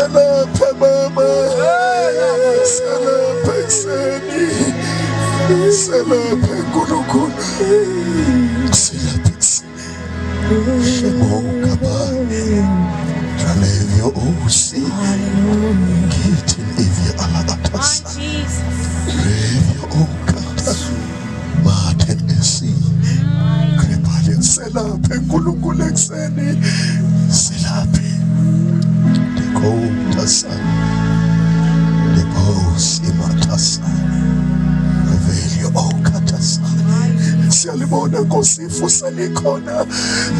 Selaphe mama, selaphe ekseni, selaphe nkulunkulu, selaphe ekseni. Shemo kaba, Ralevio osi, kitin evia ala atasa, revio okata, maten esi, krepalien selaphe nkulunkulu ekseni, selaphe. Dekotasa, deposi matasa, revelio okatasa. Siyalibona Nkosi salikhona,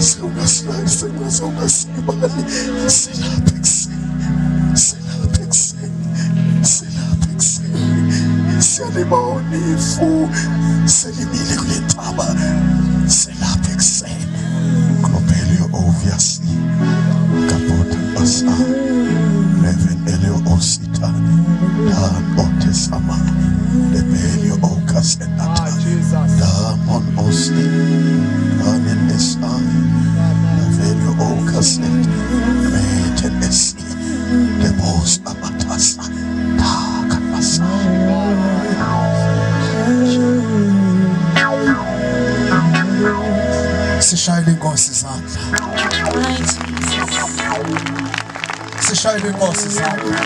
sewungasilali sewungasilibali. Selaphe ekseni, selaphe ekseni, selaphe ekseni. Siyalibona ifu selimile kule ntaba, selaphe ekseni. Globelio obviously, kapota basa, reven elio osita, dan otesama, lebelio okas enata, damon osi, danin esa, levelio okas et, meten esi, debos amatasa, takan basa. Sishayile Nkosi izandla, sishayile Nkosi izandla.